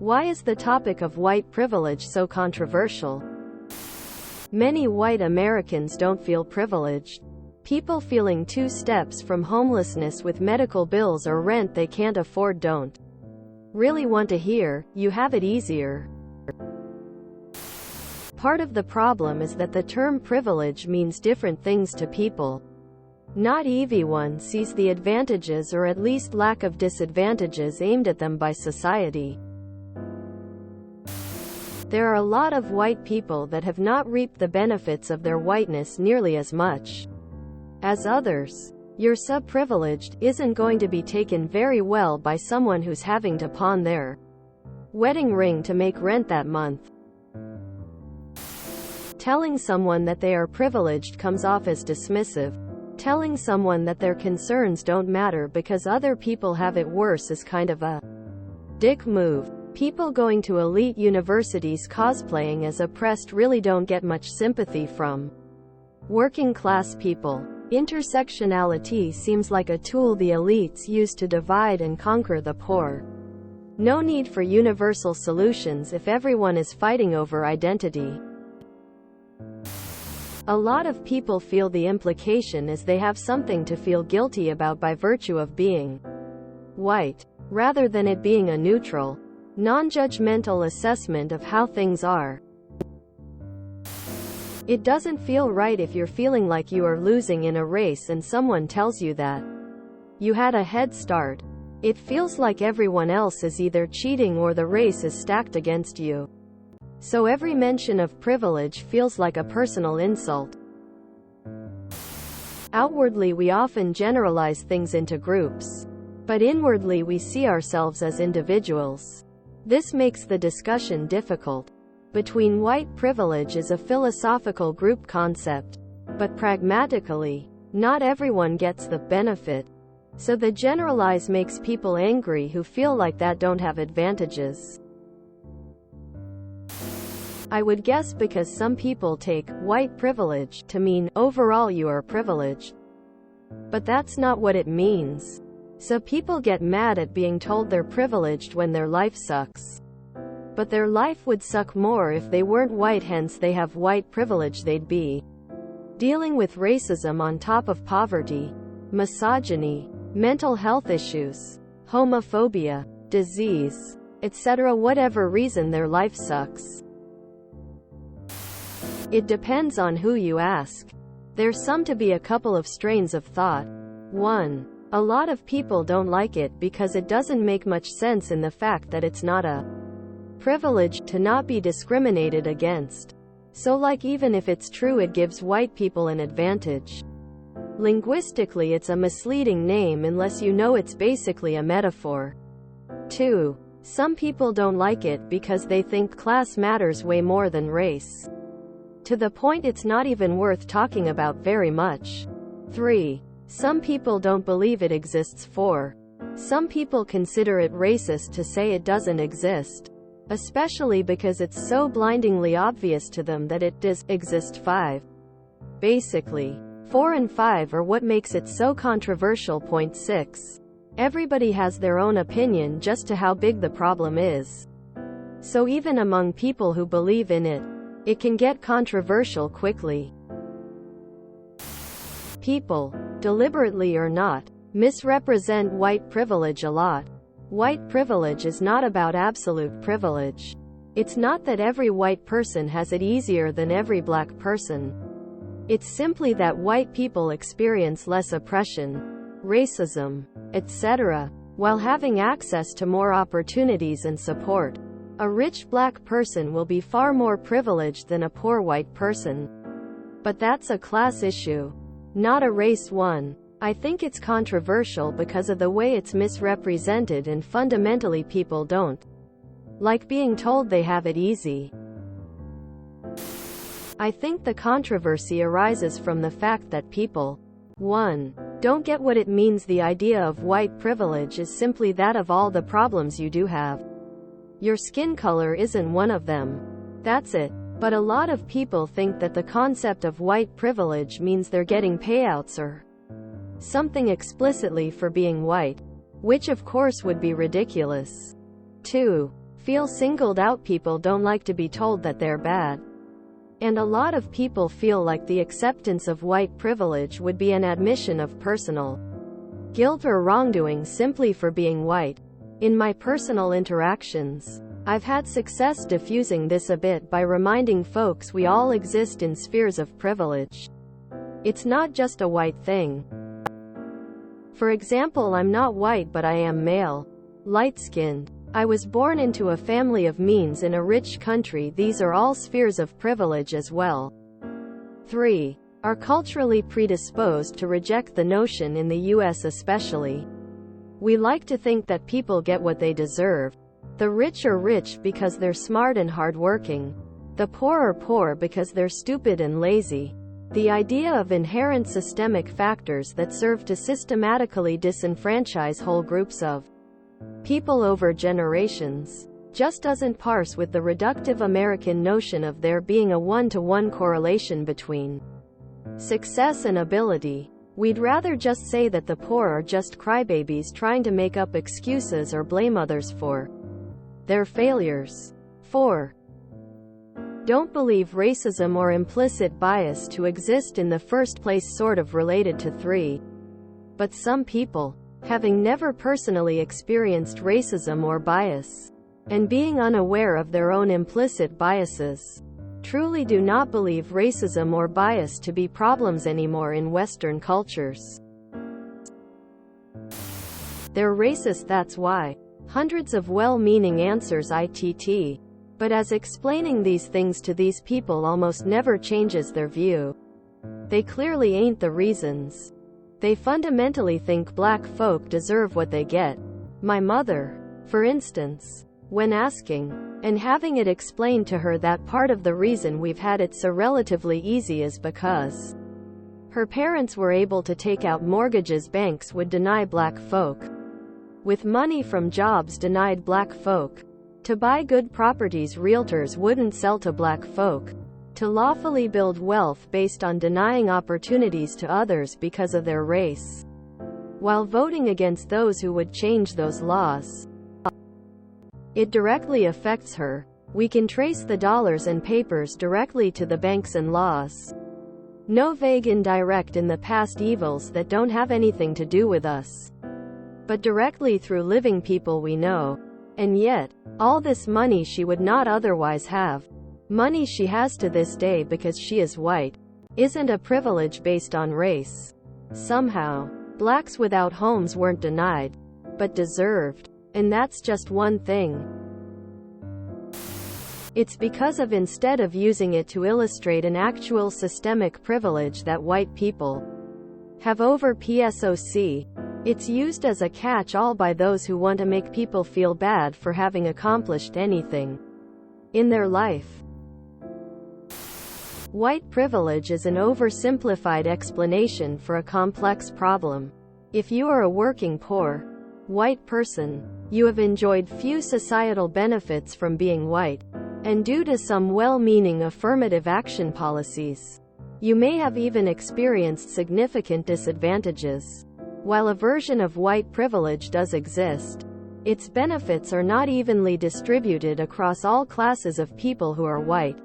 Why is the topic of white privilege so controversial? Many white Americans don't feel privileged. People feeling 2 steps from homelessness with medical bills or rent they can't afford don't really want to hear, "You have it easier." Part of the problem is that the term privilege means different things to people. Not everyone sees the advantages or at least lack of disadvantages aimed at them by society. There are a lot of white people that have not reaped the benefits of their whiteness nearly as much as others. Your subprivileged isn't going to be taken very well by someone who's having to pawn their wedding ring to make rent that month. Telling someone that they are privileged comes off as dismissive. Telling someone that their concerns don't matter because other people have it worse is kind of a dick move. People going to elite universities cosplaying as oppressed really don't get much sympathy from working class people. Intersectionality seems like a tool the elites use to divide and conquer the poor. No need for universal solutions if everyone is fighting over identity. A lot of people feel the implication is they have something to feel guilty about by virtue of being white, rather than it being a neutral, non-judgmental assessment of how things are. It doesn't feel right if you're feeling like you are losing in a race and someone tells you that you had a head start. It feels like everyone else is either cheating or the race is stacked against you. So every mention of privilege feels like a personal insult. Outwardly we often generalize things into groups, but inwardly we see ourselves as individuals. This makes the discussion difficult. Between white privilege is a philosophical group concept, but pragmatically, not everyone gets the benefit. So the generalize makes people angry who feel like that don't have advantages. I would guess because some people take white privilege to mean overall you are privileged. But that's not what it means. So people get mad at being told they're privileged when their life sucks. But their life would suck more if they weren't white, hence they have white privilege. They'd be dealing with racism on top of poverty, misogyny, mental health issues, homophobia, disease, etc. Whatever reason their life sucks. It depends on who you ask. There's some to be a couple of strains of thought. 1. A lot of people don't like it because it doesn't make much sense in the fact that it's not a privilege to not be discriminated against. So like even if it's true it gives white people an advantage. Linguistically it's a misleading name unless you know it's basically a metaphor. 2. Some people don't like it because they think class matters way more than race. To the point it's not even worth talking about very much. 3. Some people don't believe it exists. 4. Some people consider it racist to say it doesn't exist, especially because it's so blindingly obvious to them that it does exist. 5. Basically, 4 and 5 are what makes it so controversial. 6. Everybody has their own opinion just to how big the problem is. So even among people who believe in it, it can get controversial quickly. People, deliberately or not, misrepresent white privilege a lot. White privilege is not about absolute privilege. It's not that every white person has it easier than every black person. It's simply that white people experience less oppression, racism, etc., while having access to more opportunities and support. A rich black person will be far more privileged than a poor white person. But that's a class issue, not a race one. I think it's controversial because of the way it's misrepresented, and fundamentally people don't like being told they have it easy. I think the controversy arises from the fact that people 1. Don't get what it means. The idea of white privilege is simply that of all the problems you do have, your skin color isn't one of them. That's it. But a lot of people think that the concept of white privilege means they're getting payouts or something explicitly for being white, which of course would be ridiculous. 2. feel singled out. People don't like to be told that they're bad. And a lot of people feel like the acceptance of white privilege would be an admission of personal guilt or wrongdoing simply for being white. In my personal interactions, I've had success diffusing this a bit by reminding folks we all exist in spheres of privilege. It's not just a white thing. For example, I'm not white, but I am male, light-skinned. I was born into a family of means in a rich country. These are all spheres of privilege as well. 3. Are culturally predisposed to reject the notion, in the US especially. We like to think that people get what they deserve. The rich are rich because they're smart and hardworking. The poor are poor because they're stupid and lazy. The idea of inherent systemic factors that serve to systematically disenfranchise whole groups of people over generations just doesn't parse with the reductive American notion of there being a one-to-one correlation between success and ability. We'd rather just say that the poor are just crybabies trying to make up excuses or blame others for their failures. 4. Don't believe racism or implicit bias to exist in the first place, sort of related to 3. But some people, having never personally experienced racism or bias, and being unaware of their own implicit biases, truly do not believe racism or bias to be problems anymore in Western cultures. They're racist, that's why. Hundreds of well-meaning answers ITT. But as explaining these things to these people almost never changes their view. They clearly ain't the reasons. They fundamentally think black folk deserve what they get. My mother, for instance, when asking and having it explained to her that part of the reason we've had it so relatively easy is because her parents were able to take out mortgages banks would deny black folk with money from jobs denied black folk, to buy good properties realtors wouldn't sell to black folk, to lawfully build wealth based on denying opportunities to others because of their race, while voting against those who would change those laws. It directly affects her. We can trace the dollars and papers directly to the banks and laws. No vague indirect in the past evils that don't have anything to do with us, but directly through living people we know. And yet, all this money she would not otherwise have, money she has to this day because she is white, isn't a privilege based on race. Somehow, blacks without homes weren't denied, but deserved. And that's just one thing. It's because of, instead of using it to illustrate an actual systemic privilege that white people have over PSOC, it's used as a catch-all by those who want to make people feel bad for having accomplished anything in their life. White privilege is an oversimplified explanation for a complex problem. If you are a working poor, white person, you have enjoyed few societal benefits from being white, and due to some well-meaning affirmative action policies, you may have even experienced significant disadvantages. While a version of white privilege does exist, its benefits are not evenly distributed across all classes of people who are white.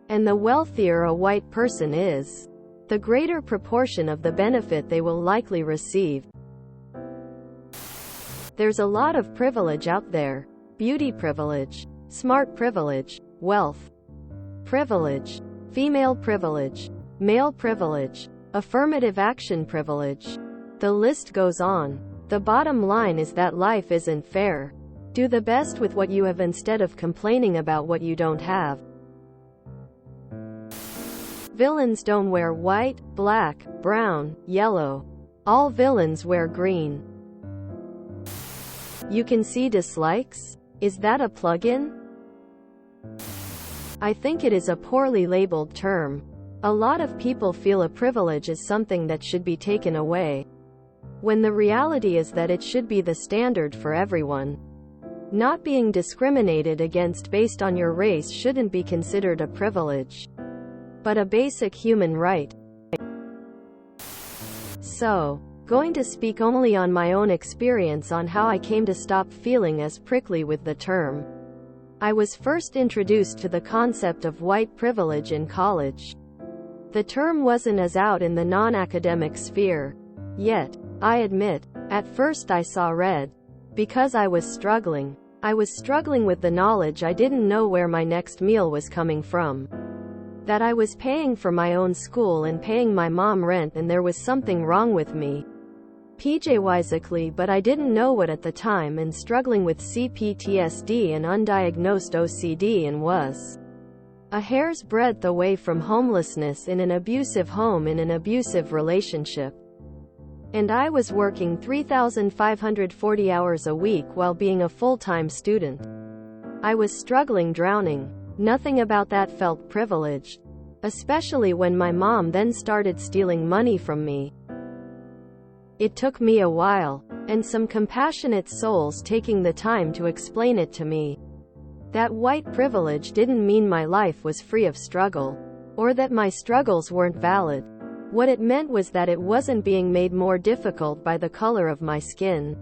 And the wealthier a white person is, the greater proportion of the benefit they will likely receive. There's a lot of privilege out there. Beauty privilege, smart privilege, wealth privilege, female privilege, male privilege, affirmative action privilege. The list goes on. The bottom line is that life isn't fair. Do the best with what you have instead of complaining about what you don't have. Villains don't wear white, black, brown, yellow. All villains wear green. You can see dislikes? Is that a plugin? I think it is a poorly labeled term. A lot of people feel a privilege is something that should be taken away, when the reality is that it should be the standard for everyone. Not being discriminated against based on your race shouldn't be considered a privilege, but a basic human right. So, going to speak only on my own experience on how I came to stop feeling as prickly with the term I was first introduced to the concept of white privilege in college. The term wasn't as out in the non-academic sphere. Yet, I admit, at first I saw red. Because I was struggling. I was struggling with the knowledge I didn't know where my next meal was coming from. That I was paying for my own school and paying my mom rent, and there was something wrong with me. PJYsically, but I didn't know what at the time, and struggling with CPTSD and undiagnosed OCD, and was a hair's breadth away from homelessness in an abusive home in an abusive relationship. And I was working 3,540 hours a week while being a full-time student. I was struggling, drowning. Nothing about that felt privileged. Especially when my mom then started stealing money from me. It took me a while, and some compassionate souls taking the time to explain it to me. That white privilege didn't mean my life was free of struggle, or that my struggles weren't valid. What it meant was that it wasn't being made more difficult by the color of my skin.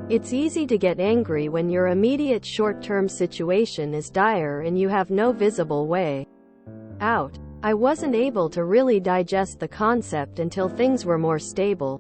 It's easy to get angry when your immediate short-term situation is dire and you have no visible way out. I wasn't able to really digest the concept until things were more stable.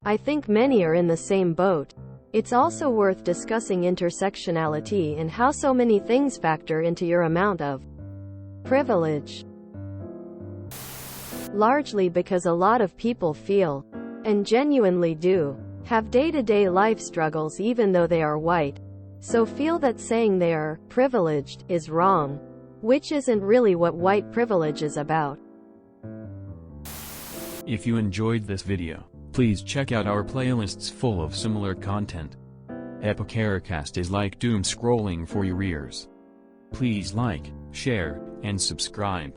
I think many are in the same boat. It's also worth discussing intersectionality and how so many things factor into your amount of privilege. Largely because a lot of people feel, and genuinely do, have day-to-day life struggles even though they are white. So feel that saying they are privileged is wrong. Which isn't really what white privilege is about. If you enjoyed this video, please check out our playlists full of similar content. TooAfraidToAsk is like doom scrolling for your ears. Please like, share, and subscribe.